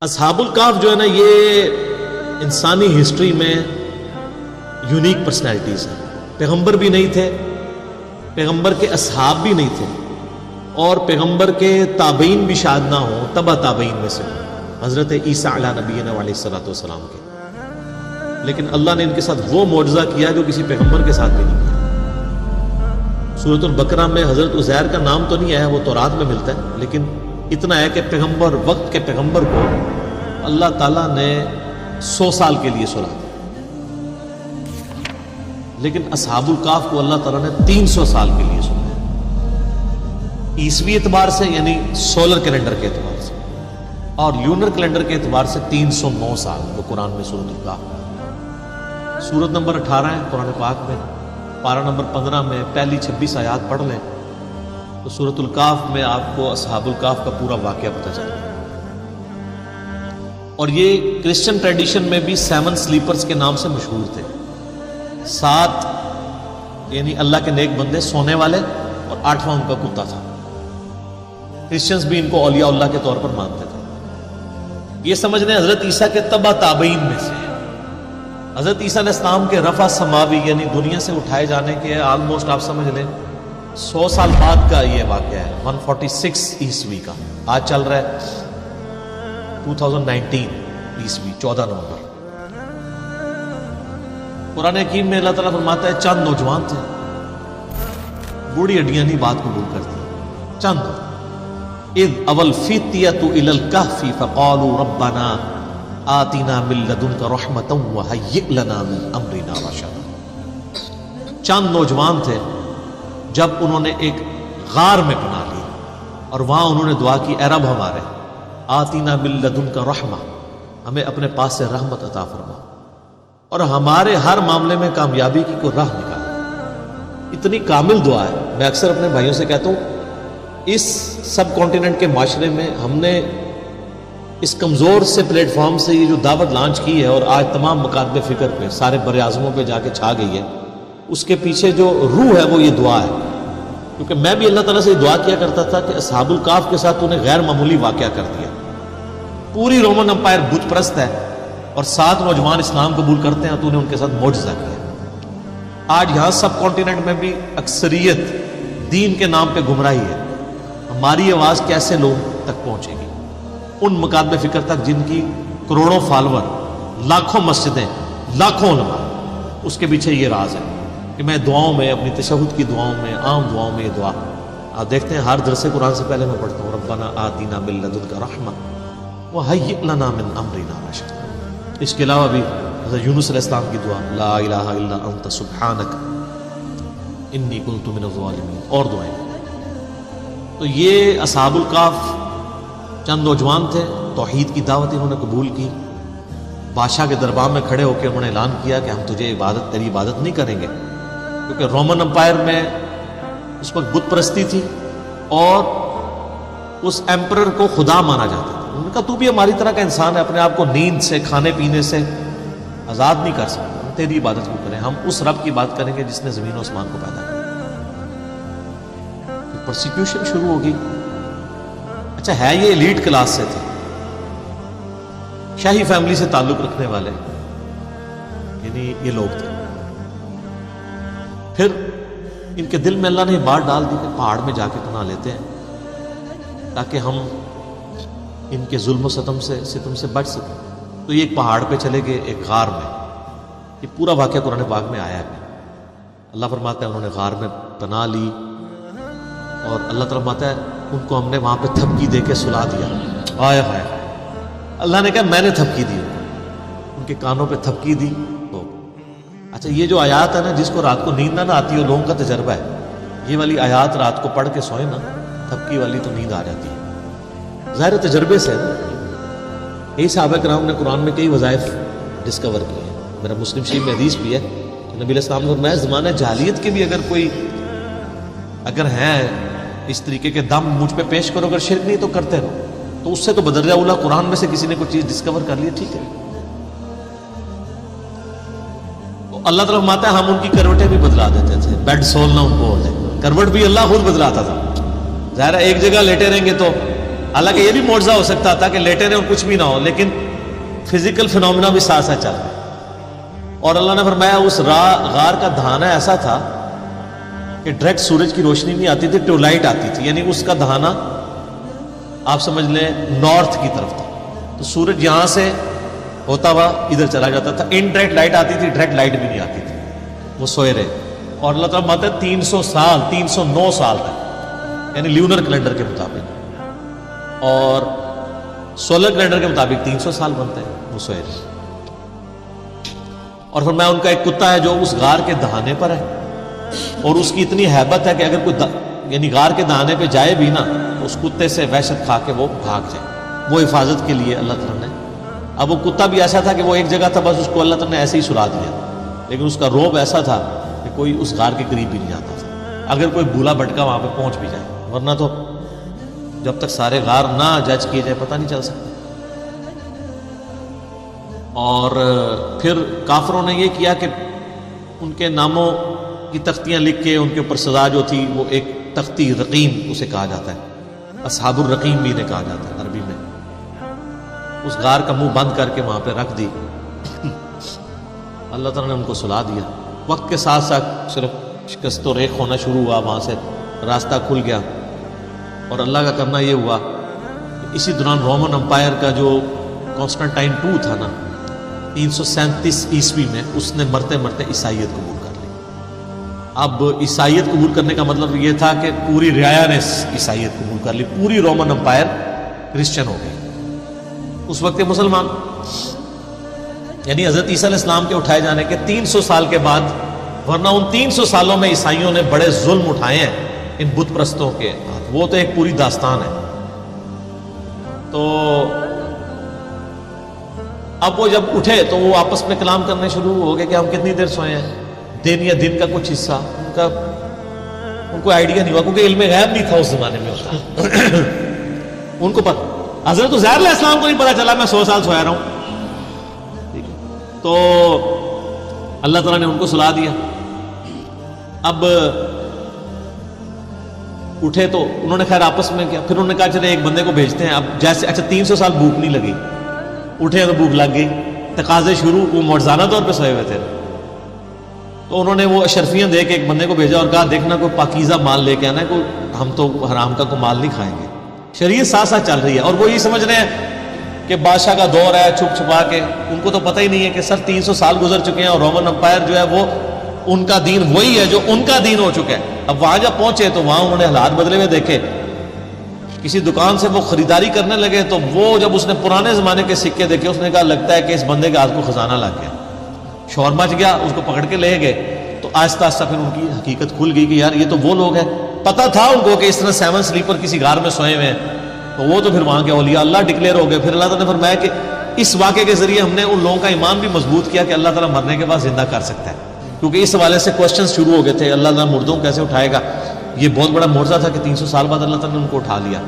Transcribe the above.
اصحاب الکہف جو ہے نا، یہ انسانی ہسٹری میں یونیک پرسنالٹیز ہیں. پیغمبر بھی نہیں تھے، پیغمبر کے اصحاب بھی نہیں تھے، اور پیغمبر کے تابعین بھی شاید نہ ہوں، تبع تابعین میں سے حضرت عیسیٰ علیہ نبینا علیہ الصلوۃ والسلام کے. لیکن اللہ نے ان کے ساتھ وہ معجزہ کیا جو کسی پیغمبر کے ساتھ بھی نہیں کیا. سورۃ البقرہ میں حضرت عزیر کا نام تو نہیں آیا، وہ تورات میں ملتا ہے، لیکن اتنا ہے کہ پیغمبر، وقت کے پیغمبر کو اللہ تعالیٰ نے 100 سال کے لیے سلا دیا. لیکن اصحاب الکہف کو اللہ تعالیٰ نے 300 سال کے لیے سنا. عیسوی اعتبار سے یعنی سولر کیلنڈر کے اعتبار سے، اور لیونر کیلنڈر کے اعتبار سے 309 سال جو قرآن میں سورۃ الکہف. سورت نمبر 18 ہے قرآن پاک میں، پارہ نمبر 15 میں پہلی 26 آیات پڑھ لیں تو سورۃ الکہف میں آپ کو اصحاب الکہف کا پورا واقعہ پتہ چلے گا. اور یہ کرسچن ٹریڈیشن میں بھی 7 سلیپرز کے نام سے مشہور تھے. 7 یعنی اللہ کے نیک بندے سونے والے، اور 8واں ان کا کتا تھا. کرسچنز بھی ان کو اولیاء اللہ کے طور پر مانتے تھے. یہ سمجھ لیں حضرت عیسیٰ کے تبع تابعین میں سے. حضرت عیسیٰ علیہ السلام کے رفع سماوی یعنی دنیا سے اٹھائے جانے کے آلموسٹ آپ سمجھ لیں 100 سال بعد کا یہ واقعہ ہے. 146 عیسوی کا، آج چل رہا ہے 2019 عیسوی 14 نومبر. قرآن حکیم میں اللہ تعالیٰ فرماتا ہے چند نوجوان تھے، بوڑھی ہڈیاں نہیں بات قبول کرتی، چند. اذ اول فتیۃ الی الکہف فقالوا ربنا آتنا من لدنک رحمۃ وہیئ لنا من امرنا رشدا. چند نوجوان تھے جب انہوں نے ایک غار میں پناہ لی، اور وہاں انہوں نے دعا کی اے رب ہمارے آتنا من لدنک رحمہ، ہمیں اپنے پاس سے رحمت عطا فرما، اور ہمارے ہر معاملے میں کامیابی کی کوئی راہ نکال. اتنی کامل دعا ہے. میں اکثر اپنے بھائیوں سے کہتا ہوں اس سب کانٹیننٹ کے معاشرے میں ہم نے اس کمزور سے پلیٹ فارم سے یہ جو دعوت لانچ کی ہے، اور آج تمام مکاتب فکر پہ سارے بر اعظموں پہ جا کے چھا گئی ہے، اس کے پیچھے جو روح ہے وہ یہ دعا ہے. کیونکہ میں بھی اللہ تعالیٰ سے یہ دعا کیا کرتا تھا کہ اصحاب الکہف کے ساتھ انہیں غیر معمولی واقعہ کر دیا. پوری رومن امپائر بت پرست ہے، اور 7 نوجوان اسلام قبول کرتے ہیں، تو انہیں ان کے ساتھ معجزہ کیا. آج یہاں سب کانٹیننٹ میں بھی اکثریت دین کے نام پہ گمراہی ہے. ہماری آواز کیسے لوگ تک پہنچے گی؟ ان مکاتب فکر تک جن کی کروڑوں فالوور، لاکھوں مسجدیں، لاکھوں علماء. اس کے پیچھے یہ راز ہے کہ میں دعاؤں میں، اپنی تشہد کی دعاؤں میں، عام دعاؤں میں یہ دعا آپ دیکھتے ہیں ہر درس قرآن سے پہلے میں پڑھتا ہوں ربنا آتنا من لدنک رحمہ وہیئ لنا من امرنا رشدا. اس کے علاوہ بھی حضرت یونس علیہ السلام کی دعا لا الہ الا انت سبحانک انی کنت من الظالمین، اور دعائیں. تو یہ اصحاب الکہف چند نوجوان تھے، توحید کی دعوت انہوں نے قبول کی. بادشاہ کے دربار میں کھڑے ہو کے انہوں نے اعلان کیا کہ ہم تیری عبادت نہیں کریں گے، کیونکہ رومن امپائر میں اس وقت بت پرستی تھی، اور اس ایمپرر کو خدا مانا جاتا تھا. انہوں نے کہا تو بھی ہماری طرح کا انسان ہے، اپنے آپ کو نیند سے، کھانے پینے سے آزاد نہیں کر سکتے، ہم تیری عبادت کیوں کریں؟ ہم اس رب کی بات کریں گے جس نے زمین و آسمان کو پیدا کیا. پرسیکیوشن شروع ہوگی. اچھا ہے یہ ایلیٹ کلاس سے تھے، شاہی فیملی سے تعلق رکھنے والے، یعنی یہ لوگ تھے. پھر ان کے دل میں اللہ نے بات ڈال دی کہ پہاڑ میں جا کے پناہ لیتے ہیں تاکہ ہم ان کے ظلم و ستم سے بچ سکیں. تو یہ ایک پہاڑ پہ چلے گئے، ایک غار میں. یہ پورا واقعہ قرآن پاک میں آیا ہے. اللہ فرماتا ہے انہوں نے غار میں پناہ لی، اور اللہ تعالیٰ فرماتا ہے ان کو ہم نے وہاں پہ تھپکی دے کے سلا دیا. آئے ہائے، اللہ نے کہا میں نے تھپکی دی، ان کے کانوں پہ تھپکی دی. تو اچھا یہ جو آیات ہے نا، جس کو رات کو نیند نہ آتی ہو، لوگوں کا تجربہ ہے، یہ والی آیات رات کو پڑھ کے سوئے نا، تھپکی والی تو نیند آ جاتی ہے. ظاہر تجربے سے یہی صحابہ کرام نے قرآن میں کئی وظائف ڈسکور کیے ہیں. میرا مسلم شریف میں حدیث بھی ہے کہ نبی علیہ السلام نے فرمایا زمانہ جاہلیت کے بھی اگر ہیں اس طریقے کے دم مجھ پہ پیش کرو، اگر شرک نہیں تو کرتے رہو. تو اس سے تو بدر اولا قرآن میں سے کسی نے کوئی چیز ڈسکور کر لی، ٹھیک ہے. تو اللہ تعالیٰ فرماتا ہے ہم ان کی کروٹیں بھی بدلا دیتے تھے، بیڈ سول نہ ان کو ہو جائے. کروٹ بھی اللہ خود بدلاتا تھا. ظاہر ہے ایک جگہ لیٹے رہیں گے تو حالانکہ یہ بھی معجزہ ہو سکتا تھا کہ لیٹے رہے اور کچھ بھی نہ ہو، لیکن فزیکل فنومینا بھی ساتھ ساتھ چل رہا ہے۔ اور اللہ نے فرمایا اس غار کا دہانہ ایسا تھا کہ ڈائریکٹ سورج کی روشنی نہیں آتی تھی، ٹیوب لائٹ آتی تھی، یعنی اس کا دہانہ آپ سمجھ لیں نارتھ کی طرف تھا، تو سورج یہاں سے ہوتا ہوا ادھر چلا جاتا تھا، انڈائریکٹ لائٹ آتی تھی، ڈائریکٹ لائٹ بھی نہیں آتی تھی، وہ سوئے رہے۔ اور اللہ تعالیٰ ماتے 300 سال 309 سال تک، یعنی لیونر کیلنڈر کے مطابق، اور سولر کیلنڈر کے مطابق 300 سال بنتے ہیں، وہ سوئے رہے۔ اور فرمایا ان کا ایک کتا ہے جو اس غار کے دہانے پر ہے، اور اس کی اتنی ہیبت ہے کہ اگر کوئی یعنی غار کے دہانے پہ جائے بھی نا، اس کتے سے وحشت کھا کے وہ بھاگ جائے، وہ حفاظت کے لیے اللہ تعالیٰ نے۔ اب وہ کتا بھی ایسا تھا کہ وہ ایک جگہ تھا، بس اس کو اللہ تعالیٰ نے ایسے ہی سلا دیا، لیکن اس کا روب ایسا تھا کہ کوئی اس غار کے قریب بھی نہیں جاتا تھا، اگر کوئی بھولا بھٹکا وہاں پہ پہنچ بھی جائے، ورنہ تو جب تک سارے غار نہ جج کیے جائے پتہ نہیں چل سکتا۔ اور پھر کافروں نے یہ کیا کہ ان کے ناموں کی تختیاں لکھ کے ان کے اوپر سزا جو تھی، وہ ایک تختی رقیم اسے کہا جاتا ہے، اصحاب الرقیم بھی انہیں کہا جاتا ہے عربی میں، اس غار کا منہ بند کر کے وہاں پہ رکھ دی۔ اللہ تعالیٰ نے ان کو سلا دیا، وقت کے ساتھ ساتھ صرف شکست و ریخ ہونا شروع ہوا، وہاں سے راستہ کھل گیا۔ اور اللہ کا کرنا یہ ہوا کہ اسی دوران رومن امپائر کا جو کانسٹنٹائن II تھا نا، 337 عیسوی میں، اس نے مرتے مرتے عیسائیت قبول کر لی۔ اب عیسائیت قبول کرنے کا مطلب یہ تھا کہ پوری رعایا نے عیسائیت قبول کر لی، پوری رومن امپائر کرسچن ہو گئی اس وقت مسلمان۔ یعنی حضرت عیسیٰ علیہ السلام کے اٹھائے جانے کے 300 سال کے بعد، ورنہ ان 300 سالوں میں عیسائیوں نے بڑے ظلم اٹھائے ہیں ان بت پرستوں کے ہاتھ، وہ تو ایک پوری داستان ہے۔ تو اب وہ جب اٹھے تو وہ آپس میں کلام کرنے شروع ہو گئے کہ ہم کتنی دیر سوئے ہیں، دن یا دن کا کچھ حصہ، ان کو آئیڈیا نہیں ہوا، کیونکہ علم غیب نہیں تھا اس زمانے میں ہوتا ان کو پتہ، حضرت عزیر علیہ السلام کو نہیں پتا چلا میں 100 سال سویا رہا ہوں۔ تو اللہ تعالیٰ نے ان کو سلا دیا۔ اب اٹھے تو انہوں نے خیر آپس میں کیا، پھر انہوں نے کہا چلے ایک بندے کو بھیجتے ہیں۔ اب جیسے اچھا 300 سال بھوک نہیں لگی، اٹھے تو بھوک لگ گئی، تقاضے شروع، وہ معجزانہ طور پہ سوئے ہوئے تھے، تو انہوں نے وہ اشرفیاں دے کے ایک بندے کو بھیجا اور کہا دیکھنا کوئی پاکیزہ مال لے کے آنا ہے، کوئی ہم تو حرام کا کوئی مال نہیں کھائیں گے۔ شریعت ساتھ ساتھ چل رہی ہے، اور وہ یہ سمجھ رہے ہیں کہ بادشاہ کا دور ہے، چھپ چھپا کے، ان کو تو پتہ ہی نہیں ہے کہ سر 300 سال گزر چکے ہیں، اور رومن امپائر جو ہے وہ ان کا دین وہی ہے جو ان کا دین ہو چکا ہے۔ اب وہاں جب پہنچے تو وہاں انہوں نے حالات بدلے ہوئے دیکھے، کسی دکان سے وہ خریداری کرنے لگے تو وہ جب اس نے پرانے زمانے کے سکے دیکھے، اس نے کہا لگتا ہے کہ اس بندے کے ہاتھ کو خزانہ لگ گیا، شور مچ گیا، اس کو پکڑ کے لے گئے۔ تو آہستہ آہستہ پھر ان کی حقیقت کھل گئی کہ یار یہ تو وہ لوگ ہیں، پتہ تھا ان کو کہ اس طرح 7 سلیپر کسی غار میں سوئے ہوئے ہیں، تو وہ تو پھر وہاں کے اولیاء اللہ ڈکلیئر ہو گئے۔ پھر اللہ تعالیٰ نے فرمایا کہ اس واقعے کے ذریعے ہم نے ان لوگوں کا ایمان بھی مضبوط کیا کہ اللہ تعالیٰ مرنے کے بعد زندہ کر سکتا ہے، کیونکہ اس حوالے سے کوسچنز شروع ہو گئے تھے، اللہ تعالیٰ مردوں کو کیسے اٹھائے گا۔ یہ بہت بڑا معجزہ تھا کہ 300 سال بعد اللہ تعالیٰ نے ان کو اٹھا لیا۔